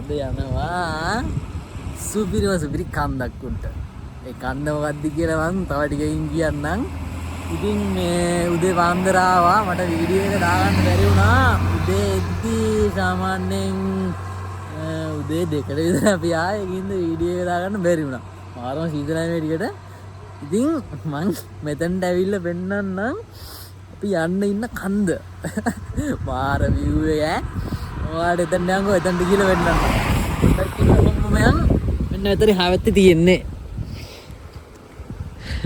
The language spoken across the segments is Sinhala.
අද යනවා සුපිරි කන්දක් උන්ට. ඒ කන්ද මොකක්ද කියලා මං තව ටිකකින් කියන්නම්. ඉතින් මේ උදේ පාන්දර ආවා මට වීඩියෝ එක දාගන්න බැරි වුණා. උදේ එද්දි සාමාන්‍යයෙන් උදේ 2ට විතර අපි ආයේ ඒකින්ද වීඩියෝ එක දාගන්න බැරි වුණා. මාරම සීතලයි මේ ටිකට. ඉතින් මං මෙතනට ඇවිල්ලා පෙන්නන්නම් අපි යන්න ඉන්න කන්ද. මාර view එක ඔයාලට එතන යන්කෝ එතනට ගිහලා වෙන්නම්. මම මෙන්න එතන හැවැත්තේ තියෙන්නේ.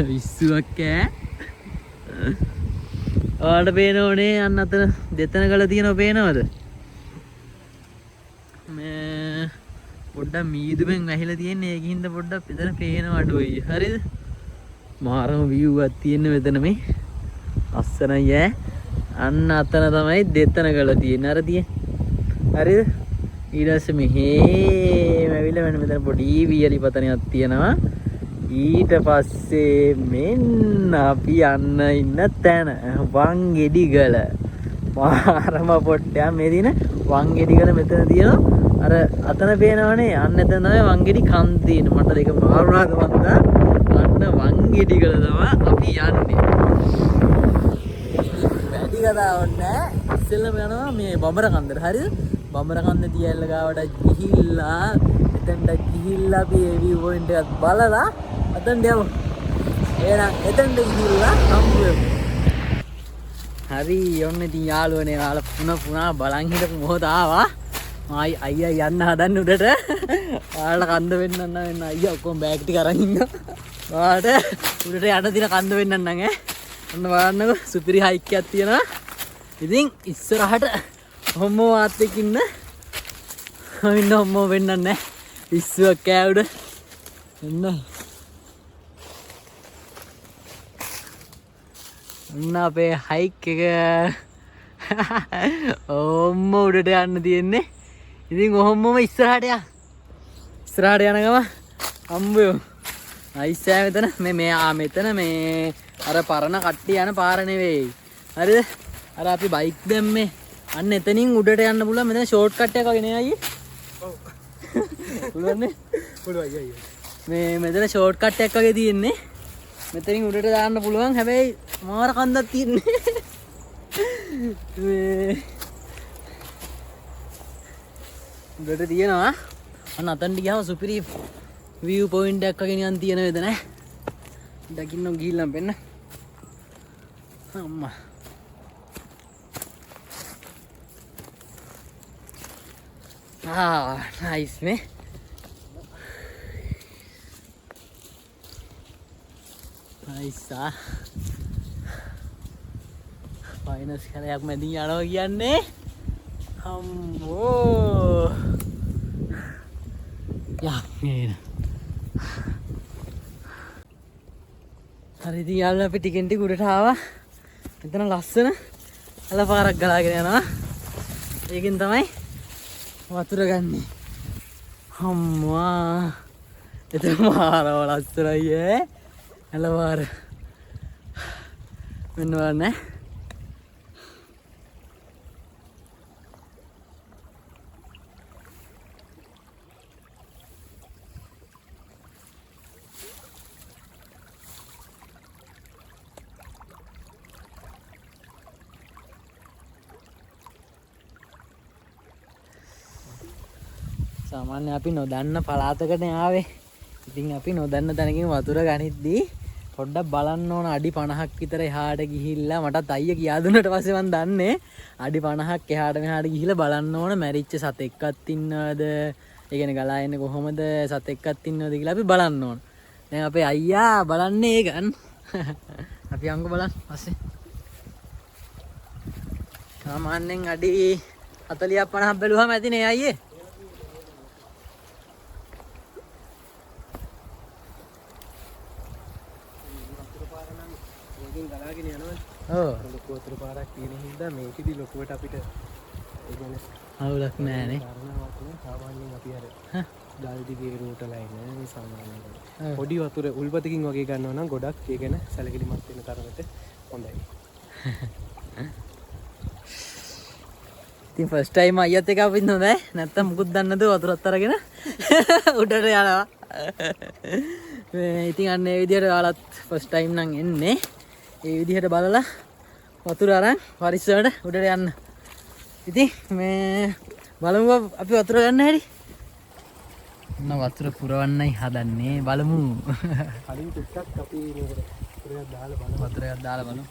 විශ්ුවක් ඈ. ඔයාලට පේනෝනේ අන්න අතන දෙතන ගල තියෙනව පේනවද? මේ පොඩ්ඩක් මීදුමෙන් වැහිලා තියෙන්නේ ඒකින්ද පොඩ්ඩක් එතන පේනව අඩුයි. හරිද? මාරම view එකක් තියෙන මෙතන මේ. අස්සනයි ඈ. අන්න අතන තමයි දෙතන ගල තියෙන්නේ. අර තියෙන්නේ. හරිද? ඊට පස්සේ මෙහෙම ඇවිල්ලා මෙතන පොඩි වියලි පතනයක් තියෙනවා. ඊට පස්සේ මෙන්න අපි යන්න ඉන්න තැන වංගෙඩිගල. මාරම පොට්ටයක් මේ දින වංගෙඩිගල මෙතන තියෙනවා. අර අතන පේනවනේ අන්න එතන තමයි වංගෙඩි කන්ද තියෙන්නේ. මට දෙක මාරුණාද මන්දා. අන්න වංගෙඩිගල තමයි අපි යන්නේ. වැඩි කතාවක් නෑ. ඉස්සෙල්ලම යනවා මේ බඹර කන්දට. හරිද? බඹර කන්ද තියල්ල ගාවට ගිහිල්ලා එතනට ගිහිල්ලා අපි ඒ view point එකත් බලලා අතෙන්ට යමු. එහෙනම් එතනට ගිහිල්ලා හම්බ වෙමු. හරි යන්න ඉතින් යාළුවනේ යාළුවා පුනා බලන් හිටපු මොහොත ආවා. ආයි අයියා යන්න හදන්නේ උඩට. ඔයාලට කන්ද වෙන්නන්න වෙන්න අයියා ඔක්කොම බෑග් ටික අරන් ඉන්නවා. ඔයාලට උඩට යන්න දින කන්ද වෙන්නන්න ඈ. ඔන්න බලන්නකෝ සුපිරි හයික් එකක් තියෙනවා. ඉතින් ඉස්සරහට හොම්මෝ වාත් එක්ක ඉන්න හොම්මෝ වෙන්නන්නේ නැහැ. විශ්ුවක් ඈ උඩ. එන්න. ඔන්න අපේ හයික් එක ඔම්ම උඩට යන්න තියෙන්නේ. ඉතින් ඔහොම්මම ඉස්සරහට යන්න. ඉස්සරහට යන ගම හම්බෙමු. නයිස් ඈ මෙතන මෙතන මේ අර පරණ කට්ටිය යන පාර නෙවෙයි. හරිද? අර අපි බයික් දැම්මේ අන්න එතනින් උඩට යන්න පුළුවන්. මෙතන ෂෝට් කට් එකක් වගේ නේ අයියේ. ඔව්. පුළුවන් නේ? පුළුවන් අයියේ. මේ මෙතන ෂෝට් කට් එකක් වගේ තියෙන්නේ. මෙතනින් උඩට දාන්න පුළුවන්. හැබැයි මාර කන්දක් තියෙන්නේ. මේ උඩට තියෙනවා. අන්න අතන්ට ගියාම සුපිරි view point එකක් වගේ නිකන් තියෙන වේද නේ. දකින්න ගිහිල්ලා පෙන්න. අම්මා. nice me. Nice ah. Finance කලයක් මැදින් යනවා කියන්නේ. අම්මෝ. යා නේද. හරි ඉතින් යාළුවා අපි ටිකෙන් ටික උඩට ආවා. මෙතන ලස්සන අල පාරක් ගලාගෙන යනවා. ඒකෙන් තමයි වතුර ගන්නේ. අම්මා. එතන මාරව ලස්සනයි ඈ. අල පාර. මෙන්න බලන්න. සාමාන්‍ය අපි නොදන්න පළාතකට ආවේ. ඉතින් අපි නොදන්න තැනකින් වතුර ගනිද්දී පොඩ්ඩක් බලන්න ඕන අඩි 50ක් විතර එහාට ගිහිල්ලා මටත් අයියා කියා දුන්නට පස්සේ මම දන්නේ අඩි 50ක් එහාට මෙහාට ගිහිල්ලා බලන්න ඕන මැරිච්ච සතෙක්වත් ඉන්නවද? ඒ කියන්නේ ගලා එන්නේ කොහොමද? සතෙක්වත් ඉන්නවද කියලා අපි බලන්න ඕන. දැන් අපේ අයියා බලන්නේ ඒක. අපි යංග බලන්න පස්සේ. සාමාන්‍යයෙන් අඩි 40ක් 50ක් බැලුවම ඇතිනේ අයියේ. ඔව් ලොකු වතුර පාරක් තියෙන හින්දා මේකෙදි ලොකුවට අපිට ඒ කියන්නේ අවුලක් නෑනේ. සාමාන්‍යයෙන් අපි අර ගල් දිගේ රෝටලා ඉන්නේ මේ සාමාන්‍යයෙන්. පොඩි වතුර උල්පතකින් වගේ ගන්නවා නම් ගොඩක් ඒ කියන්නේ සැලකිලිමත් වෙන තරමට හොඳයි. ඉතින් ෆස්ට් ටයිම් අයියත් එක්ක අපිත් හොඳයි. නැත්තම් මුකුත් දන්නේ නැතුව වතුරත් අරගෙන උඩට යනවා. ඉතින් අන්න ඒ විදිහට ඔයාලත් ෆස්ට් ටයිම් නම් එන්නේ. ඒ විදිහට බලලා වතුර අරන් පරිස්සමට උඩට යන්න. ඉතින් මේ බලමු අපි වතුර ගන්න හැටි. ඔන්න වතුර පුරවන්නයි හදන්නේ. බලමු. කලින් ටිකක් අපි වතුරයක් දාලා බලමු.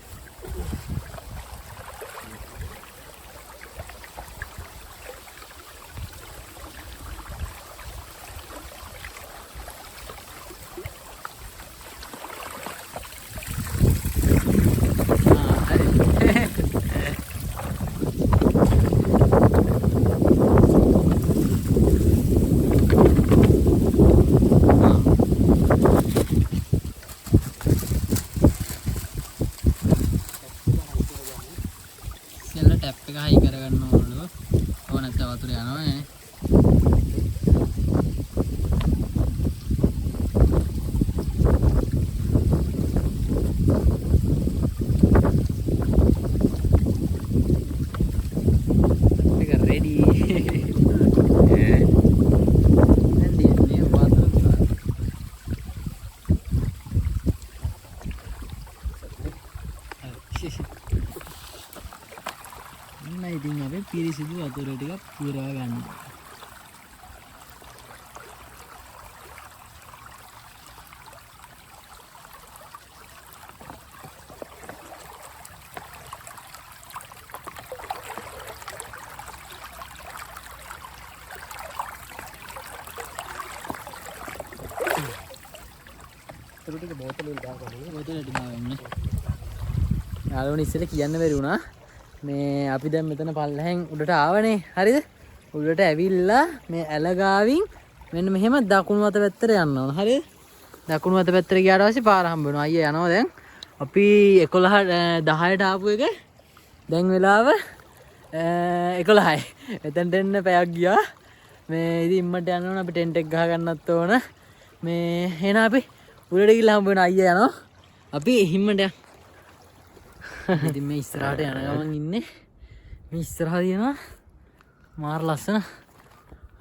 ටැප් එක හයි කරගන්න ඕනලු. ඕක නැත්නම් වතුර යනවා නේ. ටික රෙඩි. දැන් දින්නේ වතුර පුරා. ඉතින් අපි පිරිසිදු වතුර ටිකක් පුරවා ගන්නවා. වතුර ටික බෝතලෙන් දාගන්න. බෝතලෙට දාගන්න. යාළුවනේ ඉස්සෙල්ලා කියන්න බැරි වුණා. මේ අපි දැන් මෙතන පල්ලෙහෙන් උඩට ආවනේ. හරිද? උඩට ඇවිල්ලා මේ ඇලගාවින් මෙන්න මෙහෙම දකුණු අත පැත්තට යන්න ඕන. හරිද? දකුණු අත පැත්තට ගියාට පස්සේ පාර හම්බ වෙනවා. අයියා යනවා දැන්. අපි 11 10ට ආපු එක දැන් වෙලාව 11යි. එතනට එන්න පැයක් ගියා. මේ ඉතින් ඉම්මට යන්න ඕන. අපි ටෙන්ට් එක ගහ ගන්නත් ඕන. මේ එන අපි උඩට ගිහලා හම්බ වෙනවා. අයියා යනවා. අපි හිම්මට යන්න. ඉතින් මේ ඉස්සරහට යන ගමන් ඉන්නේ. මේ ඉස්සරහා තියෙනවා මාර ලස්සන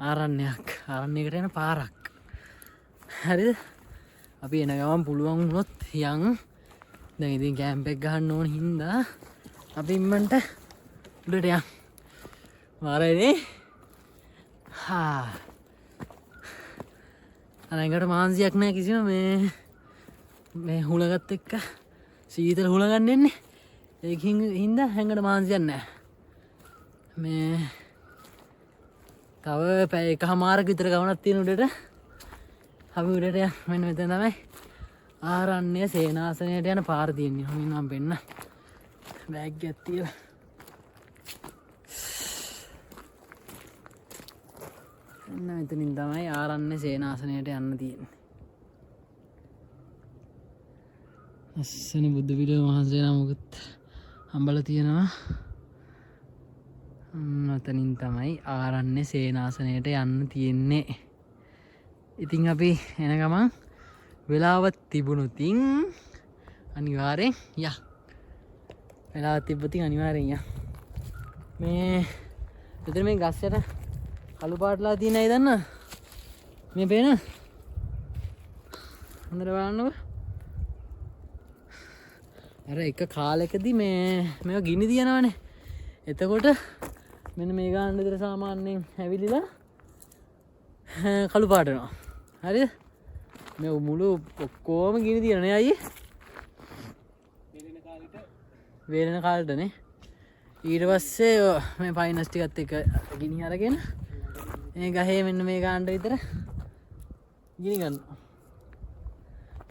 ආරණ්‍යයක්. ආරණ්‍යයකට යන පාරක්. හරිද? අපි එන ගමන් පුළුවන් වුණොත් යන්. දැන් ඉතින් කැම්ප් එක ගහන්න ඕන හින්දා අපි ඉම්මන්ට උඩට යන්. මාරයිනේ. අනකට මාන්සියක් නැහැ කිසිම මේ හුලගත් එක්ක සීතල හුල ගන්න එන්නේ. ඒකින් හින්දා හැංගට මාන්සියක් නැහැ. මේ තව පැය එකමාරක විතර ගමනක් තියෙන උඩට. අපි උඩට යන්න. මෙන්න මෙතන තමයි ආරණ්‍ය සේනාසනයට යන පාර තියෙන්නේ. හොමින් නම් වෙන්න. බෑග් එකක් තියලා. එන්න මෙතනින් තමයි ආරණ්‍ය සේනාසනයට යන්න තියෙන්නේ. අස්සන බුද්ධ පිළිම වහන්සේ නමකුත් හම්බලා තියෙනවා. මෙතනින් තමයි ආරණ්‍ය සේනාසනයට යන්න තියෙන්නේ. ඉතින් අපි එන ගමන් වෙලාවක් තිබුණොතින් අනිවාර්යෙන් යා. වෙලාවක් තිබ්බොතින් අනිවාර්යෙන් යා. මේ මෙතන මේ ගස් යට කළු පාටලා තියෙන අය දන්න? මේ පේන? හොඳට බලන්නකෝ. අර එක කාලෙකදී මේවා ගිනි තියනවානේ. එතකොට මෙන්න මේ ගාන විතර සාමාන්‍යයෙන් ඇවිලිලා කළු පාට වෙනවා. හරිද? මේ මුළු ඔක්කොම ගිනි තියනනේ අයියේ. වේලෙන කාලෙටනේ. ඊට පස්සේ මේ ෆයිනස් ටිකත් එක ගිනි අරගෙන මේ ගහේ මෙන්න මේ ගානට විතර ගිනි ගන්නවා.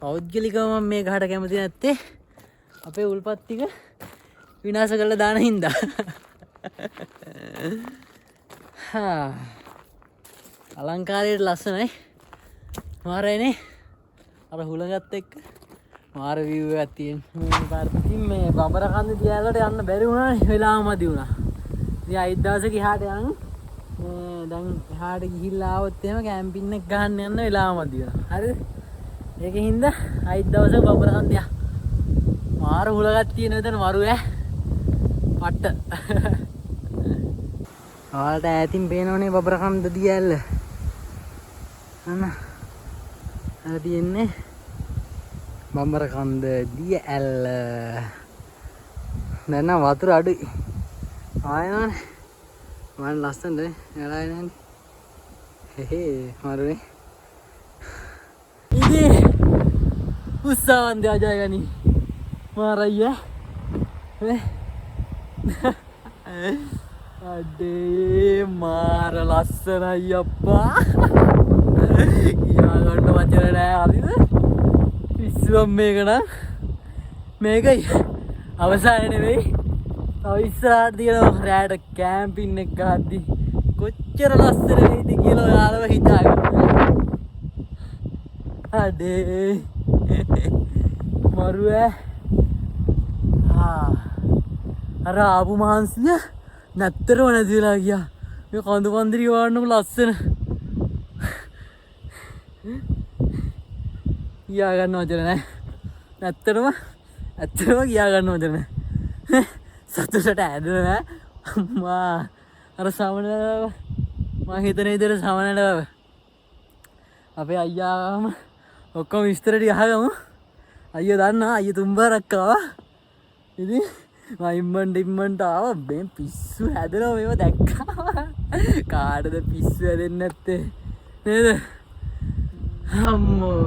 පෞද්ගලිකව මම මේ ගහට කැමති නැත්තේ අපේ උල්පත් ටික විනාශ කරලා දාන හින්දා. අලංකාරයට ලස්සනයි. මාරයිනේ. අර හුලඟත් එක්ක මාර view එකක් තියෙන. මේ පාරකින් මේ බඹර කන්ද දිහාලට යන්න බැරි වුණානේ. වෙලාව මදි වුණා. ඉතින් අයිත් දවසක එහාට යන් දැන් එහාට ගිහිල්ලා ආවොත් එහෙම කැම්පින් එක ගහන්න යන්න වෙලාව මදි වෙනවා. හරිද? ඒකෙන් හින්දා අයිත් දවසක බඹර කන්ද දිහා මාර හුලඟක් තියෙන විතර මරු ඈ. පට්ට. ඔයාලට ඈතින් පේනවනේ බබරකන්ද දියැල්ල. අන්න අර තියෙන්නේ බබරකන්ද දියැල්ල. දැන් නම් වතුර අඩුයි. ආයෙනවනේ. මම ලස්සනද නේලා එනන්නේ. හේ මාරුනේ. ඉතින් උස්සාවන් දයාජයගනි. මාරయ్యා. අඩේ මාර ලස්සනයි අප්පා. කියා ගන්න වචන නෑ හරිද? පිස්සුවක් මේක නම්. මේකයි අවසානේ නෙවෙයි. තව ඉස්සරහට තියෙනවා රැයට කැම්පින් එක ගහද්දි කොච්චර ලස්සන වෙයිද කියලා ඔයාලව හිතාගන්න. අඩේ මරුවේ. අර ආපු මහන්සිය නැත්තරම නැති වෙලා ගියා. මේ කඳු කන්දරි වන්නකො ලස්සන. කියා ගන්න වචන නැහැ. ඇත්තටම කියා ගන්න වචන නැහැ. සතුටට ඇදෙන්නේ නැහැ. අම්මා අර සමනලව මම හිතන විදිහට සමනලව අපේ අයියාම ඔක්කොම විස්තර ටික අහගමු. අයියෝ දන්නා අයියෝ තුම්බරක් ආවා. ඉතින් මම ඉම්මන්ට ආවා. මේ පිස්සු හැදෙනවා මේව දැක්කා. කාටද පිස්සු හැදෙන්නේ නැත්තේ නේද? අම්මෝ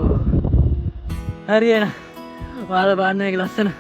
හරියන ඔයාලා බලන්න මේක ලස්සන.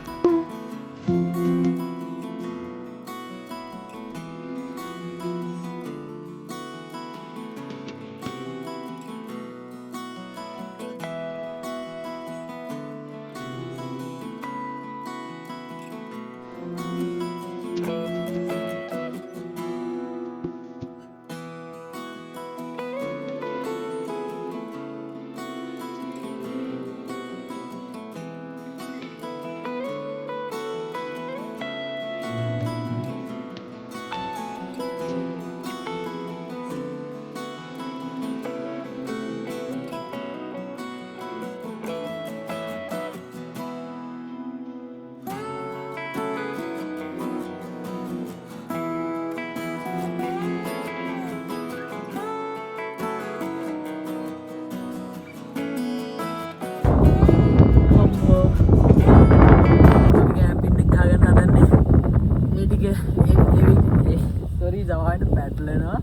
සමහරවිට පැටලෙනවා.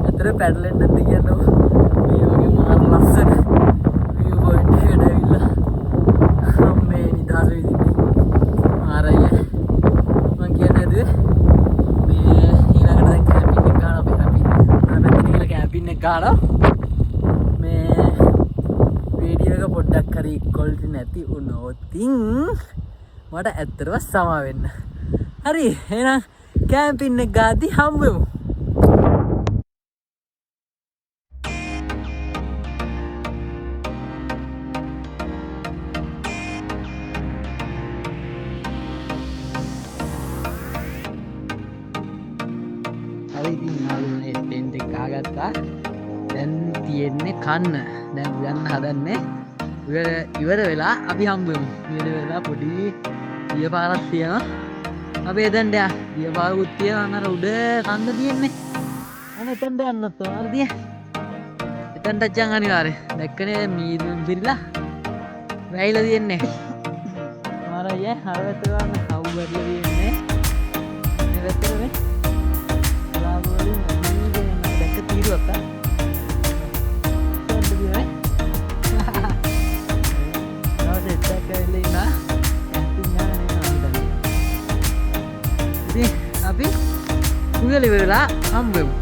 අතර පැටලෙන්නේ නැද්ද කියනවා. මේ වගේ මාර ලස්සන view point එකට ඇවිල්ලා මේ නිදාස විදිහට මාරයි. මම කියන්නේ මේ ඊළඟට දැන් කැම්පින් එක ගන්න අපි මෙතන ගිහලා කැම්පින් එක ගන්නවා. මේ වීඩියෝ එක පොඩ්ඩක් හරි quality නැති වුණොත් මට ඇත්තටම සමා වෙන්න. හරි එහෙනම් කැම්පින් එක ගාදී හම්බ වෙමු. හරි ඉතින් යාළුවනේ ටෙන්ට් එක ගහගත්තා. දැන් තියෙන්නේ කන්න. දැන් උයන්න හදන්නේ. ඉවර වෙලා අපි හම්බ වෙමු. ඉවර වෙලා පොඩි දියපාරක් තියෙනවා. අපි එතෙන්ට යා. දියපාරුත් තියෙනවා අර උඩ කන්ද තියෙන්නේ. අනේ එතෙන්ට යන්නත් ඕන. හරිද? එතෙන්ට යන් අනිවාර්යෙන්. දැක්කනේ මීදුම් පිරিলা. වැයිලා තියෙන්නේ. මාරයි අර වැට ගන්න කවු වැටලා තියෙන්නේ. මේ වැටේ මේ. ලාභ වලින් මීදුම් දැක්ක තීරුවක් ආ. අපි උයල ඉවරලා හම්බ වෙමු.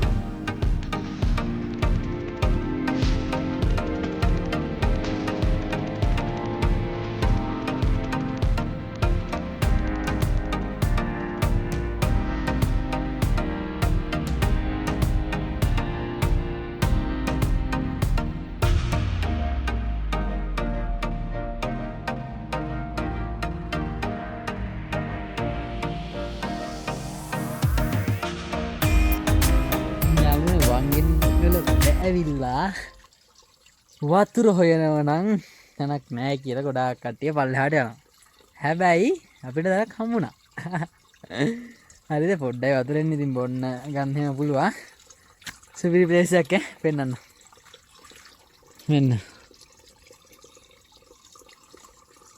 ඇවිල්ලා වතුර හොයනව නම් තැනක් නෑ කියලා ගොඩාක් කට්ටිය පල්ලෙහාට යනවා. හැබැයි අපිට දැනක් හම්බුණා. හරිද? පොඩ්ඩයි වතුරෙන් ඉතින් බොන්න ගන්න පුළුවන්. සුපිරි ප්ලේස් එකක් පෙන්නන්න. මෙන්න.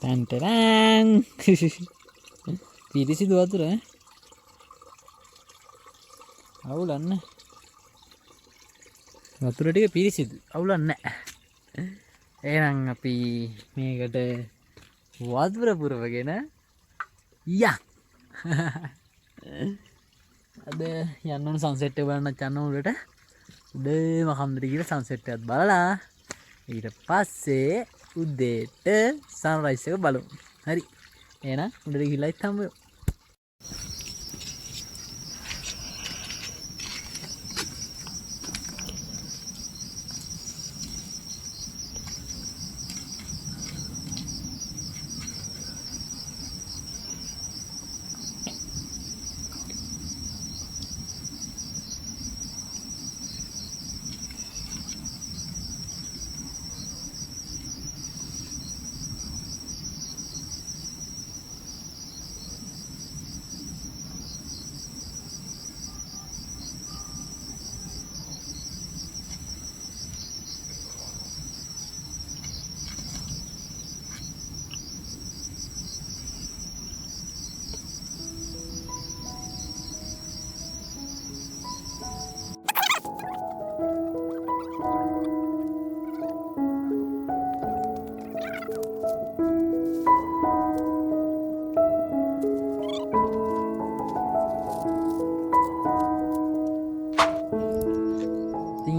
ටන්ටරන්. පිරිසිදු වතුර ඈ. අවුලන්න. වතුර ටික පිරිසිදු. අවුලන්නේ නැහැ. එහෙනම් අපි මේකට වතුර පුරවගෙන යා. අද යන්න ඕන සන්සෙට් එක බලන්න යන්න උඩට. උඩේම කන්දට ගිහලා සන්සෙට් එකත් බලලා ඊට පස්සේ උදේට සන්රයිස් එක බලමු. හරි. එහෙනම් උඩට ගිහලා ඉත් හම්බෙමු.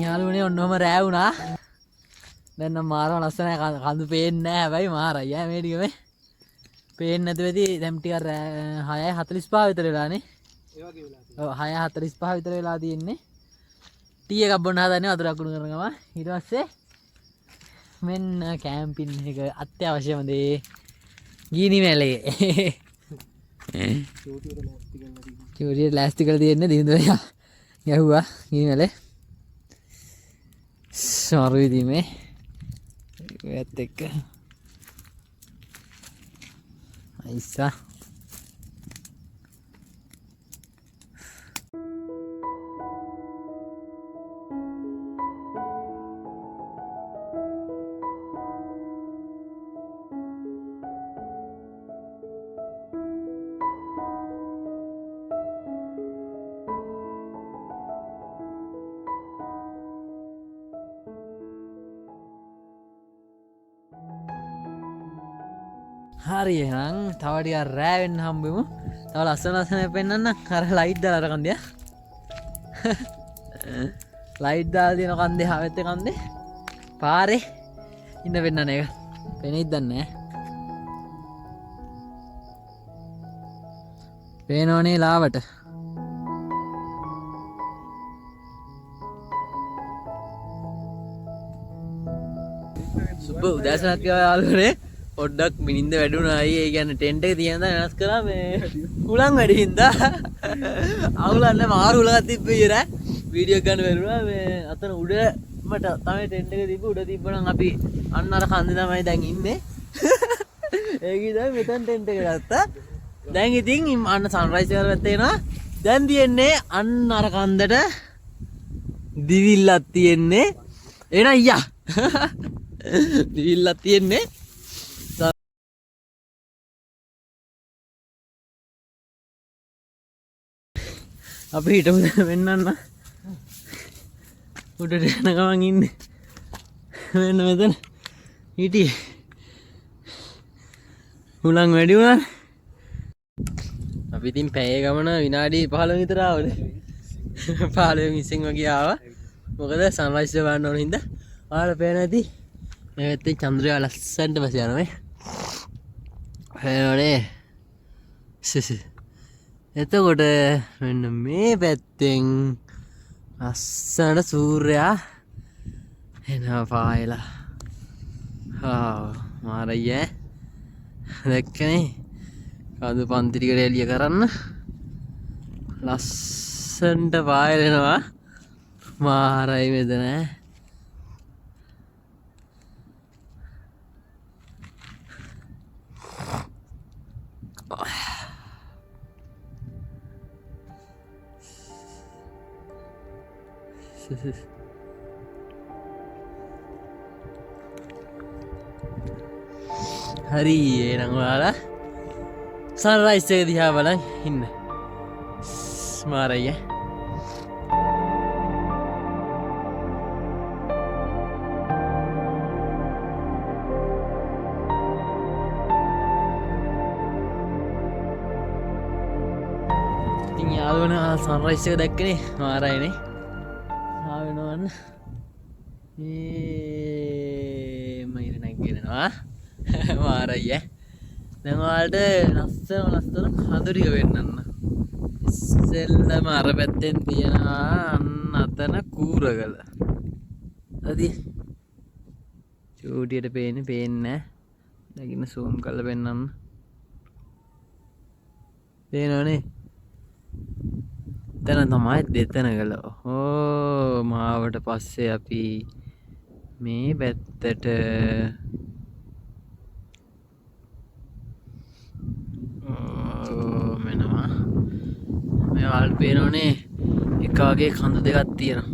යාළුවනේ ඔන්නෝම රෑ වුණා. දැන් නම් මාරම ලස්සනයි කඳු පේන්නේ නැහැ හැබැයි මාරයි ඈ මේ ටික මේ. පේන්නේ නැතුව ඇති දැන් ටික 6:45 විතර වෙලානේ. ඒ වගේ වෙලා තියෙනවා. ඔව් 6:45 විතර වෙලා තියෙන්නේ. ටී එකක් බොන්න හදන්නේ වතුර අකුණු කරන ගම. ඊට පස්සේ මෙන්න කැම්පින් එක අත්‍යවශ්‍යම දේ ගිනි මැලේ. චූටියට ලෑස්ති කරලා තියෙන්නේ දිනුදේ යහුවා ගිනි Malay. Sorry di me. Vetek. Aisyah. හරි එහෙනම් තව ටිකක් රෑ වෙන්න හම්බෙමු. තව ලස්සන පෙන්නන්න අර ලයිට් දාලා අර කන්දේ. ලයිට් දාලා තියෙන කන්දේ හැවෙත් කන්දේ. පාරේ ඉන්න වෙන්නන එක. පෙනෙයිද දන්නේ නැහැ. පේනෝනේ ලාවට. සුබ උදෑසනක් යාළුවනේ. පොඩ්ඩක් මිනින්ද වැඩුණායි. ඒ කියන්නේ ටෙන්ට් එක තියෙන දා වෙනස් කරා මේ හුලං වැඩි හින්දා අවුලන්න මාරු හුලක් තිබ්බේ ඉර වීඩියෝ ගන්න බැරුණා. මේ අතන උඩමට තමයි ටෙන්ට් එක තිබ්බ. උඩ තිබ්බනම් අපි අන්න අර කන්දේ තමයි දැන් ඉන්නේ. ඒක ඉතින් මෙතන ටෙන්ට් එක ගත්තා. දැන් ඉතින් අන්න සන්රයිස් එක පැත්තේ එනවා. දැන් තියෙන්නේ අන්න අර කන්දට දිවිල්ලක් තියෙන්නේ. එන අයියා දිවිල්ලක් තියෙන්නේ. අපි හිටමු වෙන්නන්න උඩට යන ගමන් ඉන්නේ. මෙන්න මෙතන හිටියේ හුලං වැඩි වුණා. අපි ඉතින් පැය ගමන විනාඩි 15 විතර ආවද 15 20 වගේ ආවා. මොකද සන්රයිස් එක බලන්න ඕන හින්දා. ඔයාලා පේන ඇති මේ පැත්තේ චන්ද්‍රයා ලස්සනට බස යනවා මේ. හේනේ එතකොට මෙන්න මේ පැත්තෙන් ලස්සනට සූර්යයා එනවා පායලා. මාරයි ඈ දැක්කනේ කඳු පන්ති ටිකට එළිය කරන්න ලස්සනට පායලෙනවා. මාරයි මෙතන ඈ. හරි එහෙනම් ඔයාලා සන්රයිස් එක දිහා බලන් ඉන්න. ස්මාරයි ඉතින් යාළුවනේ සන්රයිස් එක දැක්කනේ මාරයිනේ. ආවෙනවන්න මයිර නැගගෙනවා මාරයි දැන් ඔයාලට ලස්සන කඳු ටික වෙන්නන්න. ඉස්සෙල්ලම අර පැත්තෙන් තියෙනවා අන්න අතන කූරගල. හරි චූටියට පේන්නේ නැහැ. නැගින්න zoom කරලා පෙන්නන්න. පේනවනේ. එතන තමයි දෙතන ගල. ඕ මාවට පස්සේ අපි මේ පැත්තට මෙනවා මේ වල් පේනෝනේ එක වගේ කඳු දෙකක් තියෙනවා.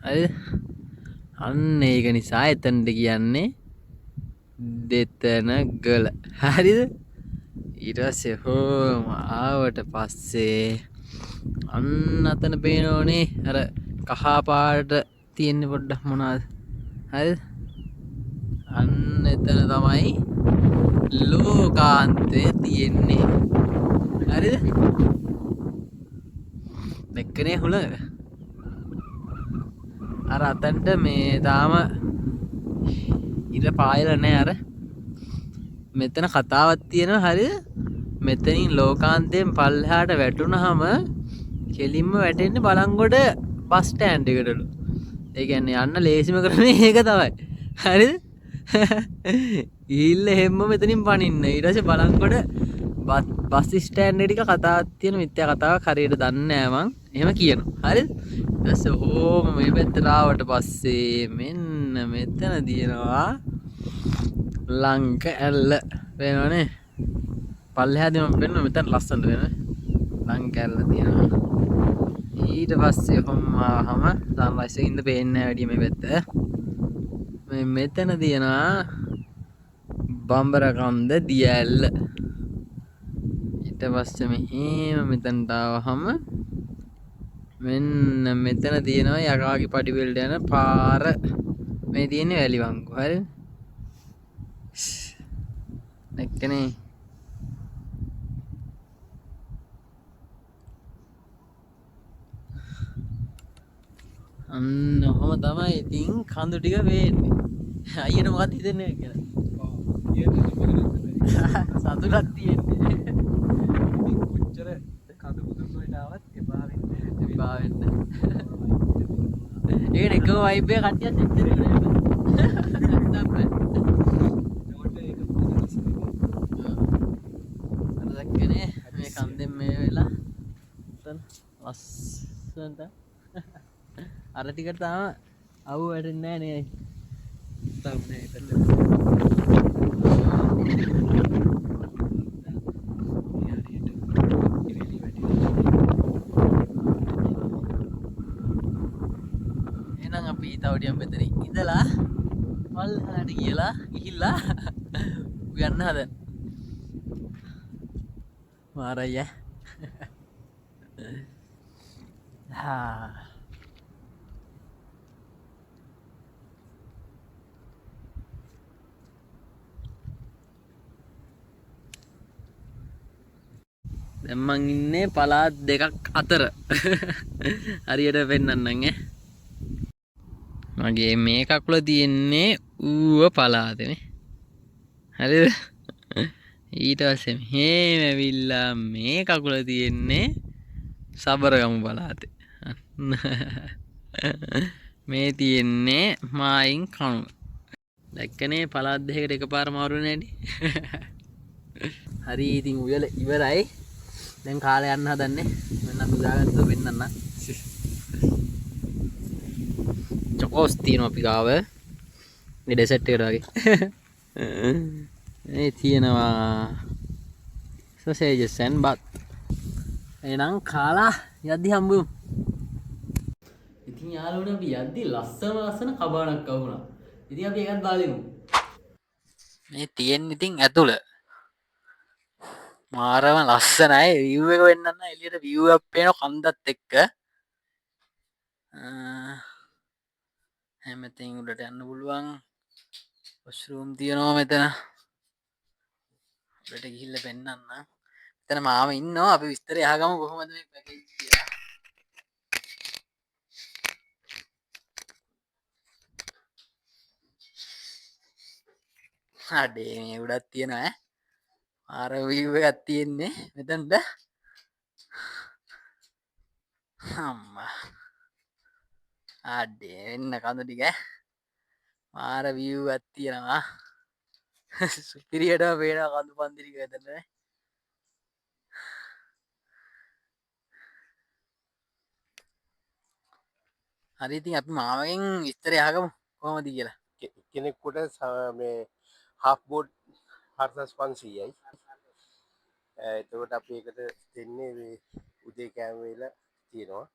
හරිද? අන්න ඒක නිසා එතනට කියන්නේ දෙතන ගල. හරිද? ඊට පස්සේ හොම ආවට පස්සේ අන්න අතන පේනෝනේ අර කහ පාට තියෙන්නේ පොඩ්ඩක් මොනවාද? හරිද? අන්න එතන තමයි ලෝකාන්තේ තියෙන්නේ. හරිද? දැක්කනේ හුලඟ. අර අතන්ට මේ තාම ඉර පායලා නැහැ අර. මෙතන කතාවක් තියෙනවා. හරිද? මෙතනින් ලෝකාන්තයෙන් පල්ලෙහාට වැටුනහම කෙලින්ම වැටෙන්නේ බලංගොඩ බස් ස්ටෑන්ඩ් එකටලු. ඒ කියන්නේ යන්න ලේසිම ක්‍රමය ඒක තමයි. හරිද? ගිහිල්ලා හැම මෙතනින් පනින්න. ඊට පස්සේ බලංගොඩ බස් ස්ටෑන්ඩ් එක ටික කතාවක් තියෙන මිත්‍යා කතාවක් හරියට දන්නේ නැහැ මං. එහෙම කියනවා. හරිද? ඊට පස්සේ ඕම මේ පැත්තට ආවට පස්සේ මෙන්න මෙතන තියෙනවා ලංක ඇල්ල. වෙනවනේ. පල්ලෙහාදී මම පෙන්නන මෙතන ලස්සනට වෙනවා. ලංක ඇල්ල තියෙනවා. ඊට පස්සේ කොම්මාම සන්රයිස් එකේ ඉඳ පේන්නේ නැහැ වැඩි මේ පැත්ත. මේ මෙතන තියෙනවා බම්බරකන්ද දියැල්ල. ඊට පස්සේ මෙහෙම මෙතනට ආවහම මෙන්න මෙතන තියෙනවා යකාගේ පඩි වලට යන පාර. මේ තියෙන්නේ වැලිවංගු. හරිද? දැක්කනේ. අන්න ඔහොම තමයි ඉතින් කඳු ටික වෙන්නේ. අයියට මොකක්ද හිතෙන්නේ කියලා. සතුටක් තියෙන්නේ. ඉතින් කොච්චර කඳු කුදුන් වලට ආවත් එපා වෙන්නේ. ඒකට එක වයිබ් එක කට්ටියක් සෙට් වෙනවා. අර දැක්කනේ මේ කන්දෙන් මේ වෙලා ලස්සනට අර ටිකට තාම අවු වැටෙන්නේ නැහැ නේ. තාම නෑ ඒකට. එහෙනම් අපි තව ටිකක් මෙතන ඉඳලා මල්හලට ගිහිල්ලා යන්න හදන. මාරයි දැන් මං ඉන්නේ පළාත් දෙකක් අතර. හරියට පෙන්නන්නම් මගේ මේ කකුල තියෙන්නේ ඌව පළාතේ. හරිද? ඊට පස්සේ මෙහෙම ඇවිල්ලා මේ කකුල තියෙන්නේ සබරගමු පළාතේ. මේ තියෙන්නේ මායින් කණුව. දැක්කනේ පළාත් දෙකකට එකපාර මාරු වෙන්නේ නැටි. හරි ඉතින් උයල ඉවරයි. දැන් කාලේ යන්න හදන්නේ. මම නම් උදාගත්තා වෙන්නන්න. චොකෝස් තියෙනවා අපි ගාව. මේ ඩෙසර්ට් එකට වගේ. මේ තියෙනවා සොසේජස් and බත්. එහෙනම් කාලා යද්දි හම්බුමු. යාළුවනේ අපි යද්දි ලස්සන කබානක් අහුණා. ඉතින් අපි ඒකත් දාලෙමු. මේ තියෙන්නේ ඉතින් ඇතුළ. මාරම ලස්සනයි view එක වෙන්නන්න එළියට view එකක් පේන කන්දත් එක්ක. හැමතෙන් උඩට යන්න පුළුවන්. වොෂ්රූම් තියෙනවා මෙතන. උඩට ගිහිල්ලා පෙන්නන්න. මෙතන මාම ඉන්නවා. අපි විස්තරය අහගමු කොහොමද මේ පැකේජ් කියලා. අඩේ මේ උඩක් තියෙනවා ඈ. මාර view එකක් තියෙන්නේ මෙතනට. අම්මා. අඩේ එන්න කඳු ටික ඈ. මාර view එකක් තියෙනවා. සුපිරියටම පේනවා කඳු පන්දිරික එතන. හරි ඉතින් අපි මාමගෙන් විස්තරය අහගමු කොහොමද කියලා. කෙනෙකුට මේ half board 4500යි. එතකොට අපි ඒකට දෙන්නේ මේ උදේ කෑම වේල තියෙනවා.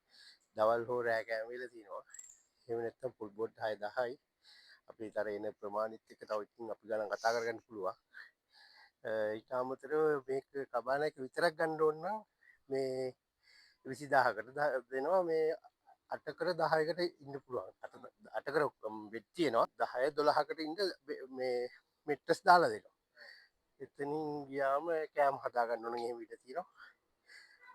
දවල් හෝ රෑ කෑම වේල තියෙනවා. එහෙම නැත්නම් full board 6000යි. අපි ඊතර එන ප්‍රමාණිත එක තව ඉතින් අපි ගණන් කතා කරගන්න පුළුවන්. ඊට අමතරව මේක කබානක විතරක් ගන්න ඕන නම් මේ 20000කට දෙනවා. මේ 8කර 10කට ඉන්න පුළුවන්. 8කර බෙඩ් තියෙනවා. 10 12කට ඉන්න මේ මෙට්‍රස් දාලා දෙනවා. එතනින් ගියාම කෑම හදා ගන්න ඕන එහෙම විදිහ තියෙනවා.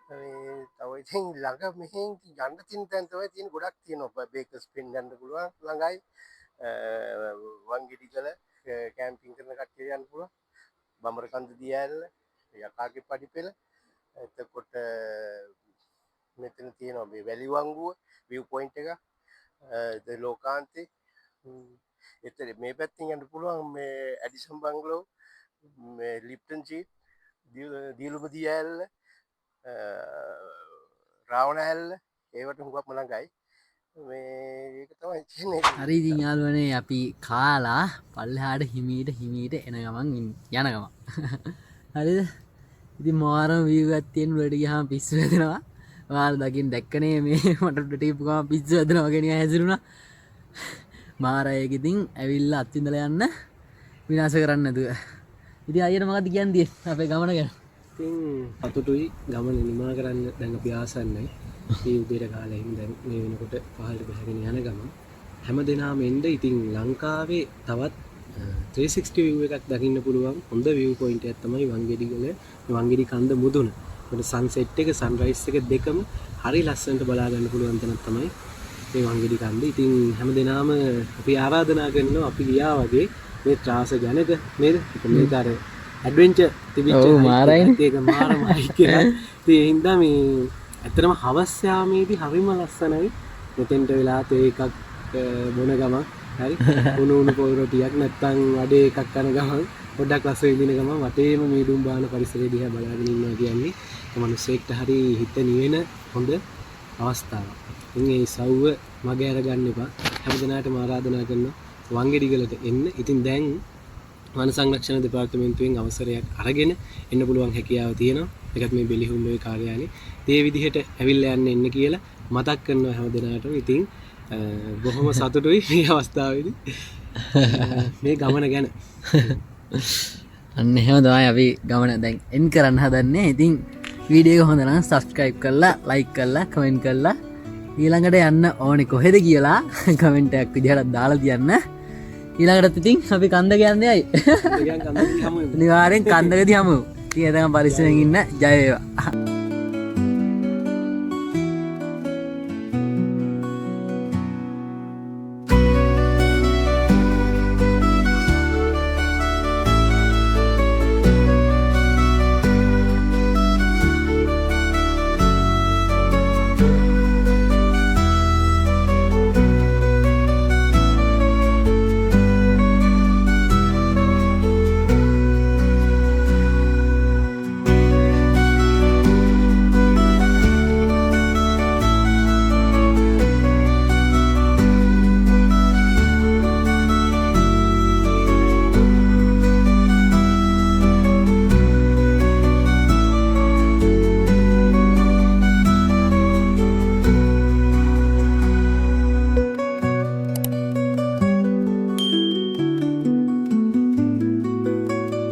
මේ තව ඉතින් ළඟ මෙහෙන් යන්න තියෙන තැන් තමයි තියෙන ගොඩක් තියෙනවා. බේකර්ස් පෙන් යන්න පුළුවන් ළඟයි. වංගෙඩිගල කැම්පින් කරන කට්ටිය යන්න පුළුවන්. බඹරකන්ද දියැල්ල, යකාගේ පඩිපෙළ. එතකොට මෙතන තියෙනවා මේ වැලි වංගුව view point එක. ලෝකාන්තේ. එතන මේ පැත්තෙන් යන්න පුළුවන් මේ ඇඩිසන් බංගලෝ, මේ ලිප්ටන් සීට්, දීලුම දියැල්ල, රාවණ ඇල්ල ඒවට හුඟක්ම ළඟයි. මේක තමයි තියෙන්නේ. හරි ඉතින් යාළුවනේ අපි කාලා පල්ලෙහාට හිමීට එන ගමන් යන ගමන්. හරිද? ඉතින් මාරම view එකක් තියෙන උඩට ගියාම පිස්සු වැදෙනවා. ඔයාලා දකින්න දැක්කනේ මේ මට උඩට ටිපු ගමන් පිස්සු වැදෙනවා කියන එක හැසිරුණා. මාරයෙක් ඉතින් ඇවිල්ලා අත්විඳලා යන්න විනාශ කරන්න නැතුව. ඉතින් අයියට මොකද කියන්නේ අපේ ගමන ගැන? ඉතින් අතුටුයි ගමන නිමා කරන්න දැන් අපි ආසන්නයි. මේ උදේට කාලේ හිම දැන් මේ වෙනකොට පහළට බහගෙන යන ගමන් හැමදෙනාම එන්න ඉතින් ලංකාවේ තවත් 360 view එකක් දකින්න පුළුවන් හොඳ view point එකක් තමයි වංගෙඩිගල වංගෙඩි කන්ද මුදුන. මොකද sunset එක sunrise එක දෙකම හරි ලස්සනට බලා ගන්න පුළුවන් තැනක් තමයි මේ වංගෙඩි කන්ද. ඉතින් හැමදෙනාම අපි ආරාධනා කරනවා අපි ගියා වගේ මේ ත්‍රාස ජනක නේද? මේක අර ඇඩ්වෙන්චර් තිබිච්ච ඒක මාරමයි කියලා. ඉතින් ඒ හින්දා මේ ඇත්තටම හවස් යාමේදී හරිම ලස්සනයි. මෙතෙන්ට වෙලා තේ එකක් බොන ගමන් හරි උණු පොල් රොටියක් නැත්තම් වඩේ එකක් කන ගමන් පොඩ්ඩක් රස විඳින ගමන් වටේම මේ දුම්බාන පරිසරය දිහා බලාගෙන ඉන්නවා කියන්නේ ඒ මිනිස්සෙක්ට හරි හිත නිවෙන හොඳ අවස්ථාවක්. ඉතින් ඒ සව්ව මග අරගන්න එපා. හැමදෙනාටම ආරාධනා කරනවා වංගෙඩිගලට එන්න. ඉතින් දැන් වන සංරක්ෂණ දෙපාර්තමේන්තුවෙන් අවසරයක් අරගෙන එන්න පුළුවන් හැකියාව තියෙනවා. ඒකත් මේ බෙලිහුල්ලේ කාර්යාලේ. ඒ විදිහට ඇවිල්ලා එන්න කියලා මතක් කරනවා හැමදෙනාටම. ඉතින් බොහොම සතුටුයි මේ අවස්ථාවේදී මේ ගමන ගැන. අන්න එහෙම තමයි අපි ගමන දැන් එන් කරන්න හදන්නේ. ඉතින් වීඩියෝ එක හොඳ නම් subscribe කරලා, like කරලා, comment කරලා ඊළඟට යන්න ඕනේ කොහෙද කියලා කමෙන්ට් එකක් විදිහට දාලා තියන්න. ඊළඟට ඉතින් අපි කන්ද කියන්නේ අය. අනිවාර්යෙන් කන්දකදී හමු. ඉතින් එතන පරිස්සමෙන් ඉන්න. ජය වේවා.